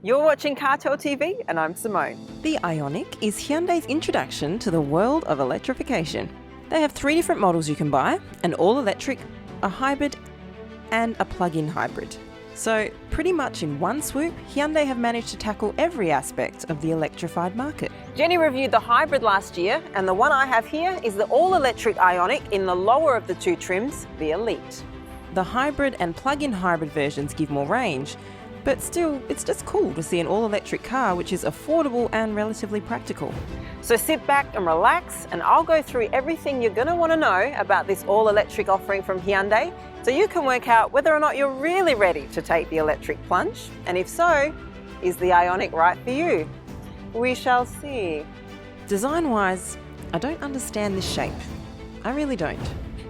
You're watching CarTelltv and I'm Simone. The Ioniq is Hyundai's introduction to the world of electrification. They have 3 different models you can buy: an all-electric, a hybrid and a plug-in hybrid. So pretty much in one swoop, Hyundai have managed to tackle every aspect of the electrified market. Jenny reviewed the hybrid last year and the one I have here is the all-electric Ioniq in the lower of the 2 trims, the Elite. The hybrid and plug-in hybrid versions give more range, but still, it's just cool to see an all-electric car which is affordable and relatively practical. So sit back and relax and I'll go through everything you're going to want to know about this all-electric offering from Hyundai so you can work out whether or not you're really ready to take the electric plunge, and if so, is the Ioniq right for you? We shall see. Design-wise, I don't understand this shape. I really don't.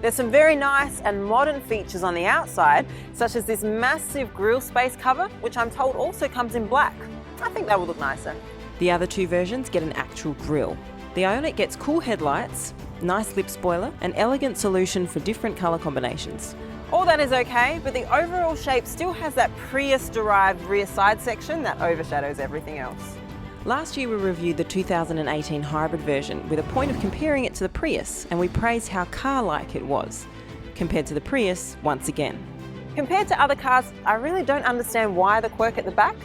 There's some very nice and modern features on the outside, such as this massive grille space cover, which I'm told also comes in black. I think that would look nicer. The other 2 versions get an actual grille. The Ioniq gets cool headlights, nice lip spoiler, an elegant solution for different colour combinations. All that is okay, but the overall shape still has that Prius-derived rear side section that overshadows everything else. Last year we reviewed the 2018 hybrid version with a point of comparing it to the Prius, and we praised how car-like it was. Compared to the Prius, once again. Compared to other cars, I really don't understand why the quirk at the back.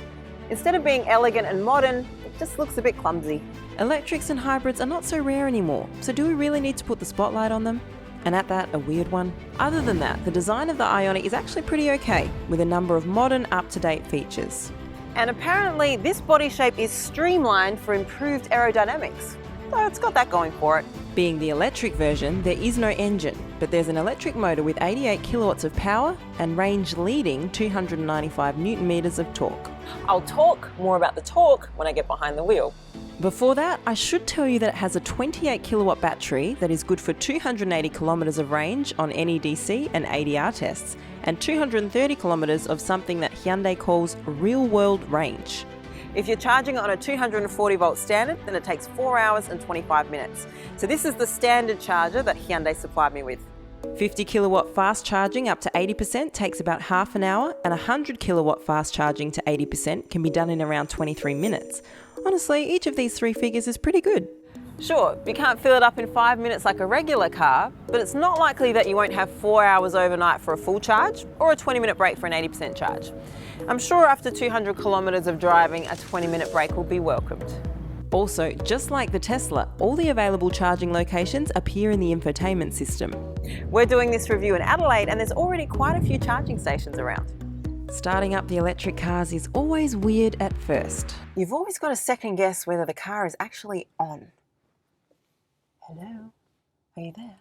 Instead of being elegant and modern, it just looks a bit clumsy. Electrics and hybrids are not so rare anymore, so do we really need to put the spotlight on them? And at that, a weird one. Other than that, the design of the Ioniq is actually pretty okay, with a number of modern, up-to-date features. And apparently this body shape is streamlined for improved aerodynamics. So it's got that going for it. Being the electric version, there is no engine, but there's an electric motor with 88 kilowatts of power and range leading 295 newton meters of torque. I'll talk more about the torque when I get behind the wheel. Before that, I should tell you that it has a 28 kilowatt battery that is good for 280 kilometers of range on NEDC and ADR tests, and 230 kilometers of something that Hyundai calls real-world range. If you're charging it on a 240 volt standard, then it takes 4 hours and 25 minutes. So this is the standard charger that Hyundai supplied me with. 50 kilowatt fast charging up to 80% takes about half an hour, and 100 kilowatt fast charging to 80% can be done in around 23 minutes. Honestly, each of these 3 figures is pretty good. Sure, you can't fill it up in 5 minutes like a regular car, but it's not likely that you won't have 4 hours overnight for a full charge or a 20-minute break for an 80% charge. I'm sure after 200 kilometers of driving, a 20-minute break will be welcomed. Also, just like the Tesla, all the available charging locations appear in the infotainment system. We're doing this review in Adelaide and there's already quite a few charging stations around. Starting up the electric cars is always weird at first. You've always got to second guess whether the car is actually on. Hello? Are you there?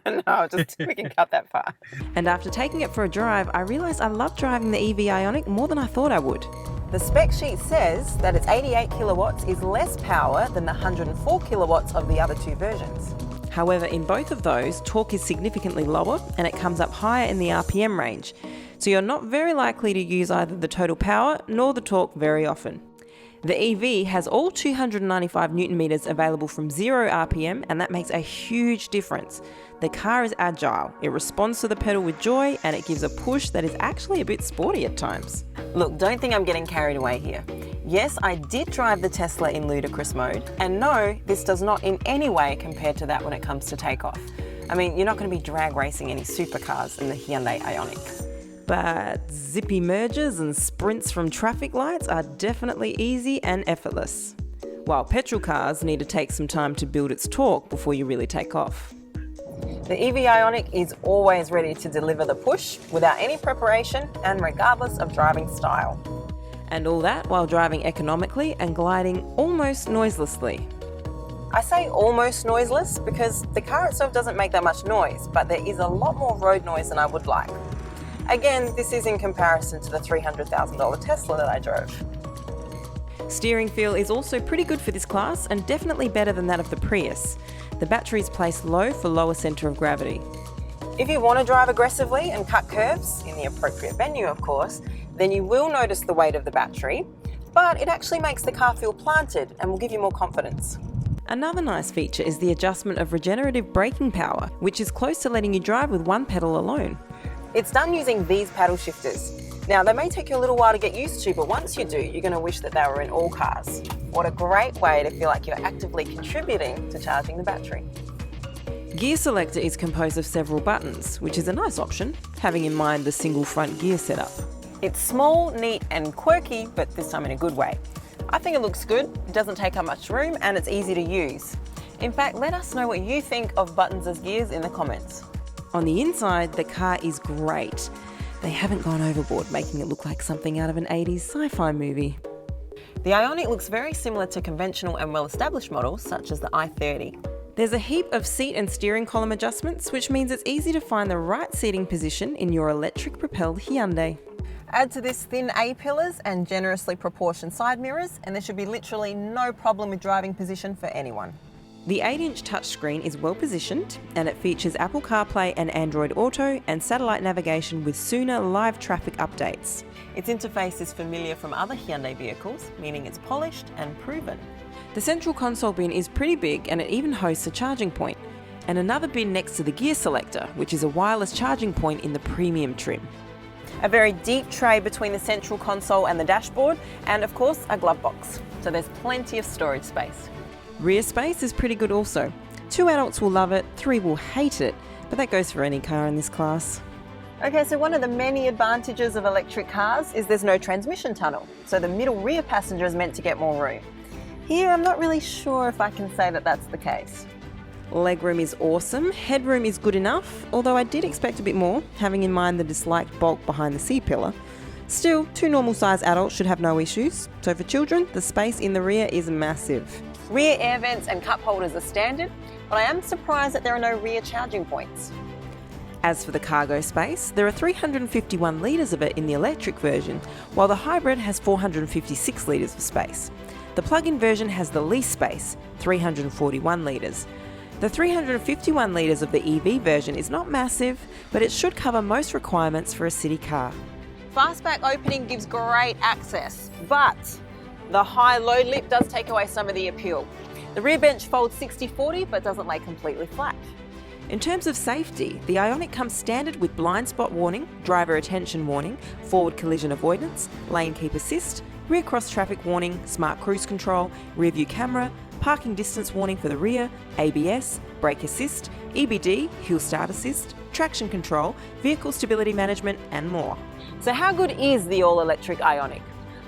No, we can cut that part. And after taking it for a drive, I realised I love driving the EV Ioniq more than I thought I would. The spec sheet says that its 88 kilowatts is less power than the 104 kilowatts of the other 2 versions. However, in both of those, torque is significantly lower and it comes up higher in the RPM range. So you're not very likely to use either the total power nor the torque very often. The EV has all 295 newton meters available from 0 RPM, and that makes a huge difference. The car is agile, it responds to the pedal with joy, and it gives a push that is actually a bit sporty at times. Look, don't think I'm getting carried away here. Yes, I did drive the Tesla in ludicrous mode, and no, this does not in any way compare to that when it comes to takeoff. I mean, you're not going to be drag racing any supercars in the Hyundai Ioniq. But zippy merges and sprints from traffic lights are definitely easy and effortless. While petrol cars need to take some time to build its torque before you really take off. The EV Ioniq is always ready to deliver the push without any preparation and regardless of driving style. And all that while driving economically and gliding almost noiselessly. I say almost noiseless because the car itself doesn't make that much noise, but there is a lot more road noise than I would like. Again, this is in comparison to the $300,000 Tesla that I drove. Steering feel is also pretty good for this class and definitely better than that of the Prius. The battery is placed low for lower centre of gravity. If you want to drive aggressively and cut curves, in the appropriate venue of course, then you will notice the weight of the battery, but it actually makes the car feel planted and will give you more confidence. Another nice feature is the adjustment of regenerative braking power, which is close to letting you drive with one pedal alone. It's done using these paddle shifters. Now, they may take you a little while to get used to, but once you do, you're going to wish that they were in all cars. What a great way to feel like you're actively contributing to charging the battery. Gear selector is composed of several buttons, which is a nice option, having in mind the single front gear setup. It's small, neat and quirky, but this time in a good way. I think it looks good, it doesn't take up much room and it's easy to use. In fact, let us know what you think of buttons as gears in the comments. On the inside, the car is great. They haven't gone overboard, making it look like something out of an 80s sci-fi movie. The Ioniq looks very similar to conventional and well-established models such as the i30. There's a heap of seat and steering column adjustments, which means it's easy to find the right seating position in your electric-propelled Hyundai. Add to this thin A-pillars and generously proportioned side mirrors, and there should be literally no problem with driving position for anyone. The 8-inch touchscreen is well positioned and it features Apple CarPlay and Android Auto and satellite navigation with sooner live traffic updates. Its interface is familiar from other Hyundai vehicles, meaning it's polished and proven. The central console bin is pretty big and it even hosts a charging point, and another bin next to the gear selector, which is a wireless charging point in the premium trim. A very deep tray between the central console and the dashboard, and of course a glove box, so there's plenty of storage space. Rear space is pretty good also. 2 adults will love it, 3 will hate it, but that goes for any car in this class. Okay, so one of the many advantages of electric cars is there's no transmission tunnel, so the middle rear passenger is meant to get more room. Here, I'm not really sure if I can say that that's the case. Legroom is awesome, headroom is good enough, although I did expect a bit more, having in mind the disliked bulk behind the C-pillar. Still, 2 normal-sized adults should have no issues, so for children, the space in the rear is massive. Rear air vents and cup holders are standard, but I am surprised that there are no rear charging points. As for the cargo space, there are 351 litres of it in the electric version, while the hybrid has 456 litres of space. The plug-in version has the least space, 341 litres. The 351 litres of the EV version is not massive, but it should cover most requirements for a city car. Fastback opening gives great access, but the high load lip does take away some of the appeal. The rear bench folds 60-40 but doesn't lay completely flat. In terms of safety, the Ioniq comes standard with blind spot warning, driver attention warning, forward collision avoidance, lane keep assist, rear cross traffic warning, smart cruise control, rear view camera, parking distance warning for the rear, ABS, brake assist, EBD, hill start assist, traction control, vehicle stability management and more. So how good is the all-electric Ioniq?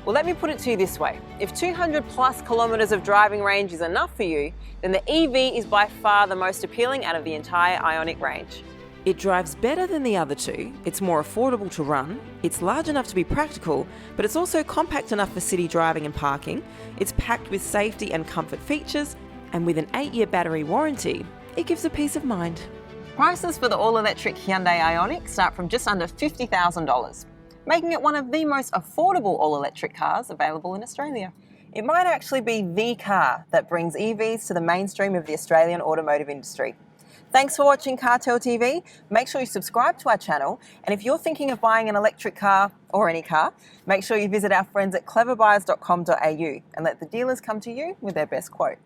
Well, let me put it to you this way. If 200 plus kilometres of driving range is enough for you, then the EV is by far the most appealing out of the entire Ioniq range. It drives better than the other two, it's more affordable to run, it's large enough to be practical, but it's also compact enough for city driving and parking, it's packed with safety and comfort features, and with an 8-year battery warranty, it gives a peace of mind. Prices for the all-electric Hyundai Ioniq start from just under $50,000. Making it one of the most affordable all-electric cars available in Australia. It might actually be the car that brings EVs to the mainstream of the Australian automotive industry. Thanks for watching Cartell TV. Make sure you subscribe to our channel, and if you're thinking of buying an electric car or any car, make sure you visit our friends at cleverbuyers.com.au and let the dealers come to you with their best quote.